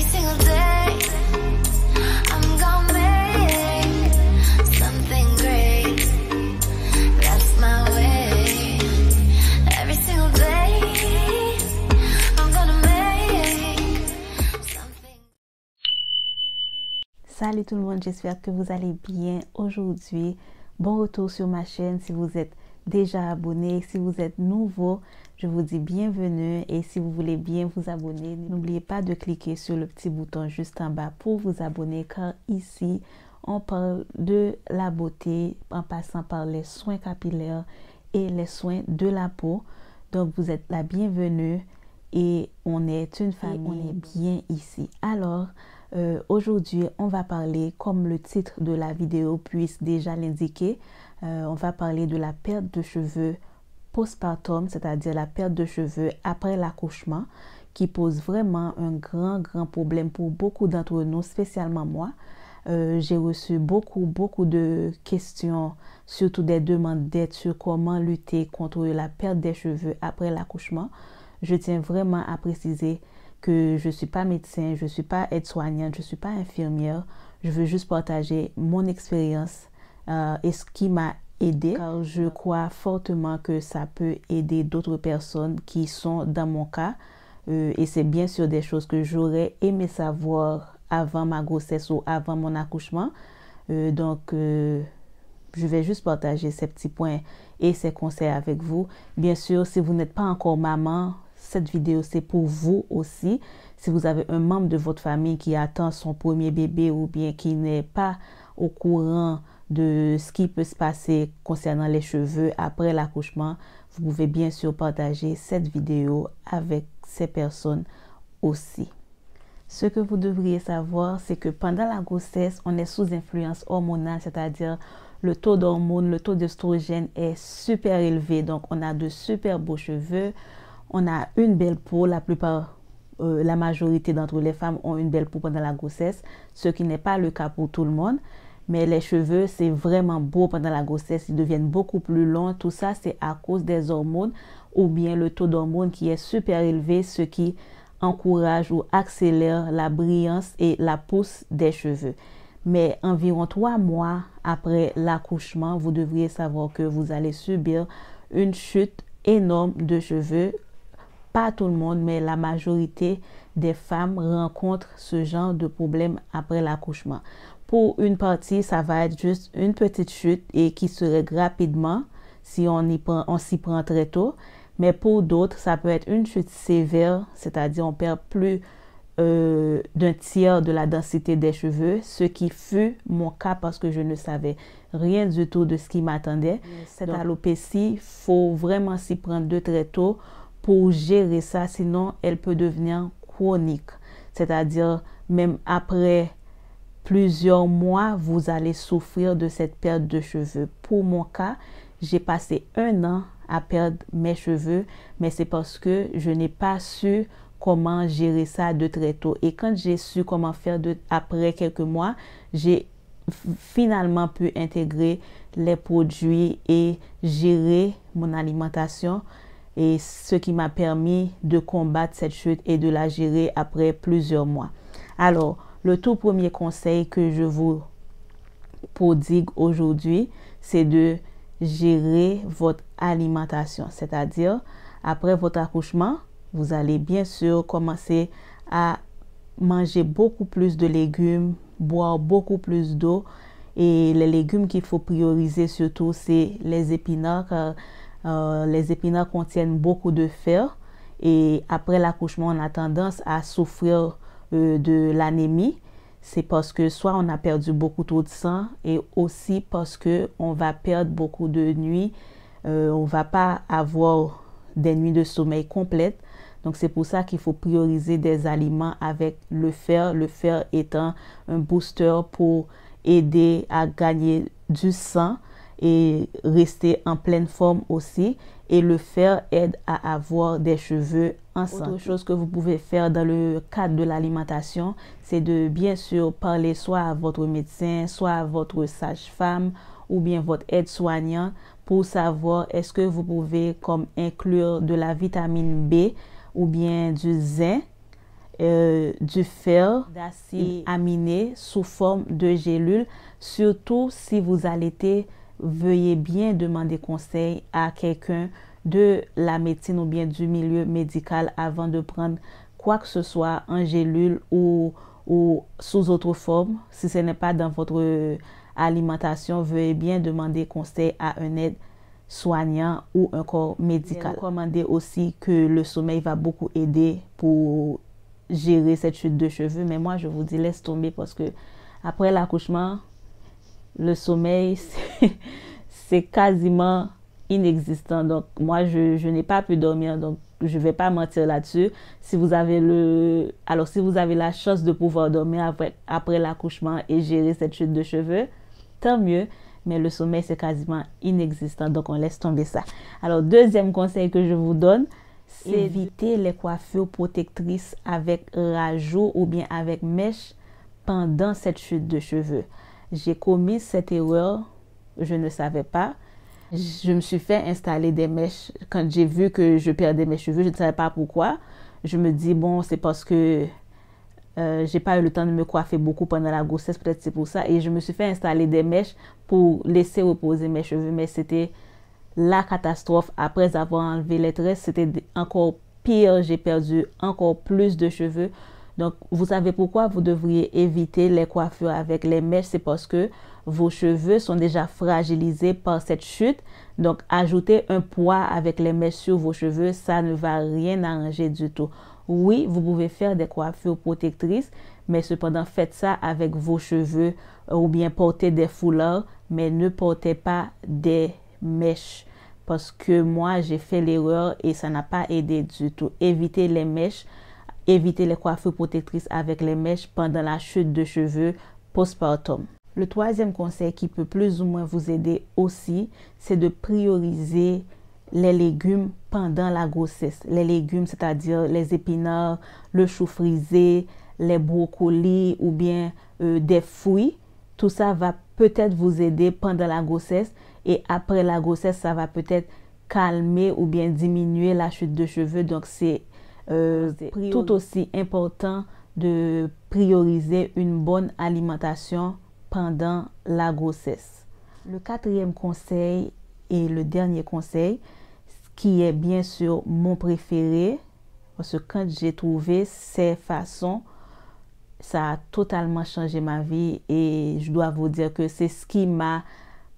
single day, I'm gonna make something great. That's my way. Every single day, I'm gonna make something. Salut tout le monde, j'espère que vous allez bien aujourd'hui. Bon retour sur ma chaîne. Si vous êtes déjà abonné, si vous êtes nouveau, je vous dis bienvenue. Et si vous voulez bien vous abonner, n'oubliez pas de cliquer sur le petit bouton juste en bas pour vous abonner, car ici, on parle de la beauté en passant par les soins capillaires et les soins de la peau. Donc, vous êtes la bienvenue et on est une famille, on est bien ici. Alors, aujourd'hui, on va parler, comme le titre de la vidéo puisse déjà l'indiquer, on va parler de la perte de cheveux postpartum, c'est-à-dire la perte de cheveux après l'accouchement, qui pose vraiment un grand problème pour beaucoup d'entre nous, spécialement moi. J'ai reçu beaucoup de questions, surtout des demandes d'aide sur comment lutter contre la perte des cheveux après l'accouchement. Je tiens vraiment à préciser que je ne suis pas médecin, je ne suis pas aide-soignante, je ne suis pas infirmière. Je veux juste partager mon expérience et ce qui m'a aidé, car je crois fortement que ça peut aider d'autres personnes qui sont dans mon cas. Et c'est bien sûr des choses que j'aurais aimé savoir avant ma grossesse ou avant mon accouchement. Donc, je vais juste partager ces petits points et ces conseils avec vous. Bien sûr, si vous n'êtes pas encore maman, cette vidéo, c'est pour vous aussi. Si vous avez un membre de votre famille qui attend son premier bébé ou bien qui n'est pas au courant de ce qui peut se passer concernant les cheveux après l'accouchement, vous pouvez bien sûr partager cette vidéo avec ces personnes aussi. Ce que vous devriez savoir, c'est que pendant la grossesse, on est sous influence hormonale, c'est-à-dire le taux d'hormones, le taux d'œstrogène est super élevé. Donc, on a de super beaux cheveux. On a une belle peau, la majorité d'entre les femmes ont une belle peau pendant la grossesse, ce qui n'est pas le cas pour tout le monde. Mais les cheveux, c'est vraiment beau pendant la grossesse, ils deviennent beaucoup plus longs. Tout ça, c'est à cause des hormones ou bien le taux d'hormones qui est super élevé, ce qui encourage ou accélère la brillance et la pousse des cheveux. Mais environ 3 mois après l'accouchement, vous devriez savoir que vous allez subir une chute énorme de cheveux. Pas tout le monde, mais la majorité des femmes rencontrent ce genre de problème après l'accouchement. Pour une partie, ça va être juste une petite chute et qui se règle rapidement si on s'y prend très tôt. Mais pour d'autres, ça peut être une chute sévère, c'est-à-dire on perd plus d'un tiers de la densité des cheveux, ce qui fut mon cas parce que je ne savais rien du tout de ce qui m'attendait. Cette alopécie, il faut vraiment s'y prendre de très tôt pour gérer ça, sinon elle peut devenir chronique. C'est-à-dire, même après plusieurs mois, vous allez souffrir de cette perte de cheveux. Pour mon cas, j'ai passé 1 an à perdre mes cheveux, mais c'est parce que je n'ai pas su comment gérer ça de très tôt. Et quand j'ai su comment faire après quelques mois, j'ai finalement pu intégrer les produits et gérer mon alimentation. Et ce qui m'a permis de combattre cette chute et de la gérer après plusieurs mois. Alors, le tout premier conseil que je vous prodigue aujourd'hui, c'est de gérer votre alimentation. C'est-à-dire, après votre accouchement, vous allez bien sûr commencer à manger beaucoup plus de légumes, boire beaucoup plus d'eau. Et les légumes qu'il faut prioriser surtout, c'est les épinards, car les épinards contiennent beaucoup de fer. Et après l'accouchement, on a tendance à souffrir de l'anémie. C'est parce que soit on a perdu beaucoup trop de sang et aussi parce que on va perdre beaucoup de nuits. On va pas avoir des nuits de sommeil complètes. Donc, c'est pour ça qu'il faut prioriser des aliments avec le fer étant un booster pour aider à gagner du sang et rester en pleine forme aussi. Et le fer aide à avoir des cheveux en santé. Autre chose que vous pouvez faire dans le cadre de l'alimentation, c'est de bien sûr parler soit à votre médecin, soit à votre sage-femme ou bien votre aide-soignante pour savoir est-ce que vous pouvez comme inclure de la vitamine B ou bien du zinc du fer d'acide aminé sous forme de gélule. Surtout si vous allaitez, veuillez bien demander conseil à quelqu'un de la médecine ou bien du milieu médical avant de prendre quoi que ce soit en gélule ou sous autre forme. Si ce n'est pas dans votre alimentation, veuillez bien demander conseil à un aide-soignant ou un corps médical. Recommandez aussi que le sommeil va beaucoup aider pour gérer cette chute de cheveux, mais moi je vous dis laisse tomber parce que après l'accouchement, le sommeil c'est quasiment inexistant. Donc moi je n'ai pas pu dormir, donc je vais pas mentir là-dessus. Si vous avez la chance de pouvoir dormir après l'accouchement et gérer cette chute de cheveux, tant mieux, mais le sommeil c'est quasiment inexistant, donc on laisse tomber ça. Alors deuxième conseil que je vous donne, c'est éviter les coiffures protectrices avec rajout ou bien avec mèche pendant cette chute de cheveux. J'ai commis cette erreur, je ne savais pas. Je me suis fait installer des mèches quand j'ai vu que je perdais mes cheveux. Je ne savais pas pourquoi. Je me dis, bon, c'est parce que j'ai pas eu le temps de me coiffer beaucoup pendant la grossesse. Peut-être c'est pour ça. Et je me suis fait installer des mèches pour laisser reposer mes cheveux. Mais c'était la catastrophe. Après avoir enlevé les tresses, c'était encore pire. J'ai perdu encore plus de cheveux. Donc, vous savez pourquoi vous devriez éviter les coiffures avec les mèches. C'est parce que vos cheveux sont déjà fragilisés par cette chute. Donc, ajouter un poids avec les mèches sur vos cheveux, ça ne va rien arranger du tout. Oui, vous pouvez faire des coiffures protectrices, mais cependant, faites ça avec vos cheveux ou bien portez des foulards, mais ne portez pas des mèches. Parce que moi, j'ai fait l'erreur et ça n'a pas aidé du tout. Évitez les mèches, évitez les coiffures protectrices avec les mèches pendant la chute de cheveux postpartum. Le troisième conseil qui peut plus ou moins vous aider aussi, c'est de prioriser les légumes pendant la grossesse. Les légumes, c'est-à-dire les épinards, le chou frisé, les brocolis ou bien des fruits. Tout ça va peut-être vous aider pendant la grossesse et après la grossesse, ça va peut-être calmer ou bien diminuer la chute de cheveux. Donc, c'est tout aussi important de prioriser une bonne alimentation pendant la grossesse. Le quatrième conseil et le dernier conseil, qui est bien sûr mon préféré, parce que quand j'ai trouvé ces façons, ça a totalement changé ma vie et je dois vous dire que c'est ce qui m'a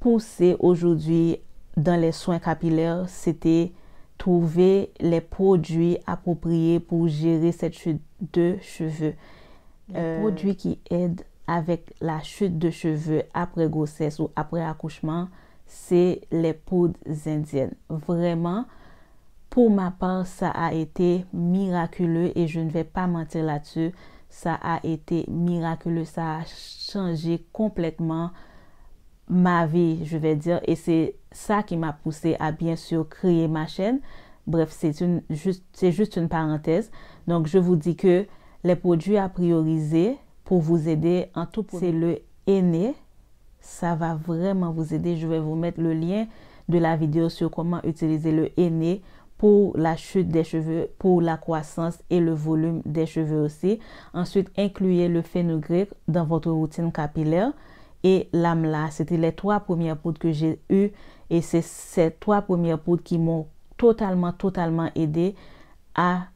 poussé aujourd'hui dans les soins capillaires, c'était trouver les produits appropriés pour gérer cette chute de cheveux. Les produits qui aident avec la chute de cheveux après grossesse ou après accouchement, c'est les poudres indiennes. Vraiment, pour ma part, ça a été miraculeux et je ne vais pas mentir là-dessus. Ça a été miraculeux, ça a changé complètement ma vie, je vais dire. Et c'est ça qui m'a poussé à bien sûr créer ma chaîne. Bref, c'est juste une parenthèse. Donc, je vous dis que les produits à prioriser pour vous aider en tout point, c'est le henné. Ça va vraiment vous aider. Je vais vous mettre le lien de la vidéo sur comment utiliser le henné pour la chute des cheveux, pour la croissance et le volume des cheveux aussi. Ensuite, incluez le fenugrec dans votre routine capillaire et l'amla. C'était les 3 premières poudres que j'ai eues et c'est ces 3 premières poudres qui m'ont totalement aidé à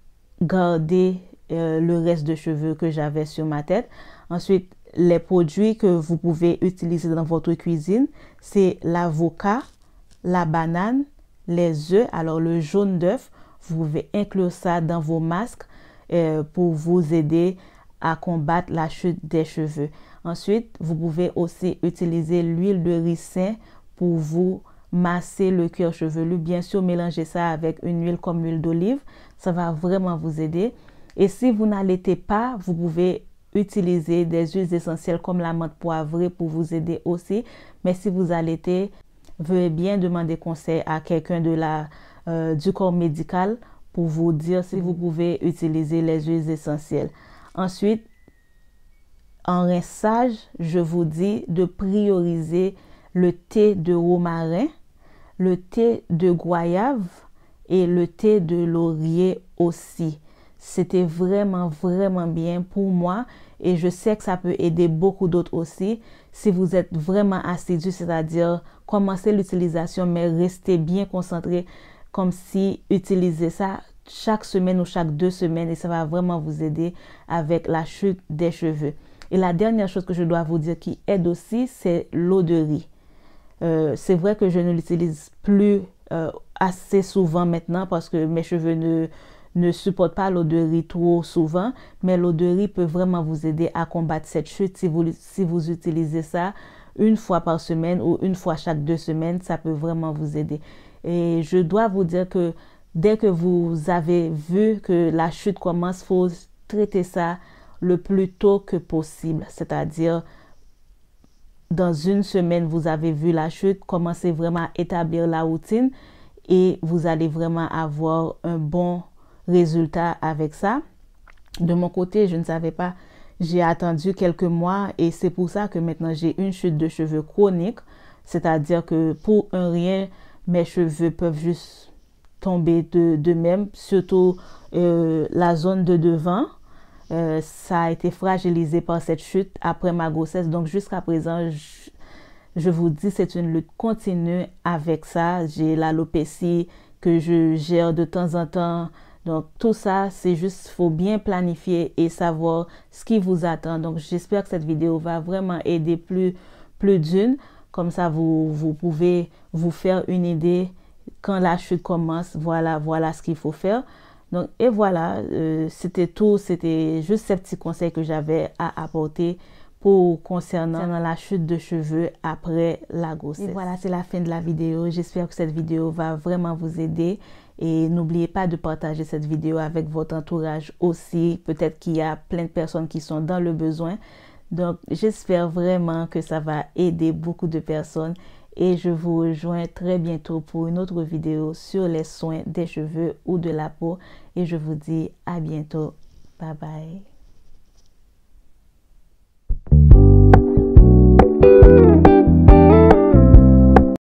garder le reste de cheveux que j'avais sur ma tête. Ensuite, les produits que vous pouvez utiliser dans votre cuisine, c'est l'avocat, la banane, les œufs. Alors, le jaune d'œuf, vous pouvez inclure ça dans vos masques pour vous aider à combattre la chute des cheveux. Ensuite, vous pouvez aussi utiliser l'huile de ricin pour vous masser le cuir chevelu. Bien sûr, mélangez ça avec une huile comme l'huile d'olive. Ça va vraiment vous aider. Et si vous n'allaitez pas, vous pouvez utiliser des huiles essentielles comme la menthe poivrée pour vous aider aussi. Mais si vous allaitez, veuillez bien demander conseil à quelqu'un du corps médical pour vous dire si vous pouvez utiliser les huiles essentielles. Ensuite, en rinçage, je vous dis de prioriser le thé de romarin, le thé de goyave et le thé de laurier aussi. c'était vraiment bien pour moi et je sais que ça peut aider beaucoup d'autres aussi. Si vous êtes vraiment assidu, c'est-à-dire commencer l'utilisation mais restez bien concentré comme si utilisez ça chaque semaine ou chaque 2 semaines et ça va vraiment vous aider avec la chute des cheveux. Et la dernière chose que je dois vous dire qui aide aussi, c'est l'eau de riz. C'est vrai que je ne l'utilise plus assez souvent maintenant parce que mes cheveux ne supportent pas l'eau de riz trop souvent, mais l'eau de riz peut vraiment vous aider à combattre cette chute si vous utilisez ça une fois par semaine ou une fois chaque 2 semaines, ça peut vraiment vous aider. Et je dois vous dire que dès que vous avez vu que la chute commence, il faut traiter ça le plus tôt que possible. C'est-à-dire, dans 1 semaine, vous avez vu la chute, commencez vraiment à établir la routine et vous allez vraiment avoir un bon résultat avec ça. De mon côté, je ne savais pas. J'ai attendu quelques mois et c'est pour ça que maintenant j'ai une chute de cheveux chronique. C'est-à-dire que pour un rien, mes cheveux peuvent juste tomber de même, surtout la zone de devant. Ça a été fragilisé par cette chute après ma grossesse. Donc jusqu'à présent, je vous dis, c'est une lutte continue avec ça. J'ai l'alopécie que je gère de temps en temps. Donc tout ça, c'est juste, faut bien planifier et savoir ce qui vous attend. Donc j'espère que cette vidéo va vraiment aider plus d'une. Comme ça, vous pouvez vous faire une idée quand la chute commence. Voilà ce qu'il faut faire. Donc, et voilà, c'était tout. C'était juste ces petits conseils que j'avais à apporter concernant la chute de cheveux après la grossesse. Et voilà, c'est la fin de la vidéo. J'espère que cette vidéo va vraiment vous aider. Et n'oubliez pas de partager cette vidéo avec votre entourage aussi. Peut-être qu'il y a plein de personnes qui sont dans le besoin. Donc, j'espère vraiment que ça va aider beaucoup de personnes. Et je vous rejoins très bientôt pour une autre vidéo sur les soins des cheveux ou de la peau. Et je vous dis à bientôt. Bye bye.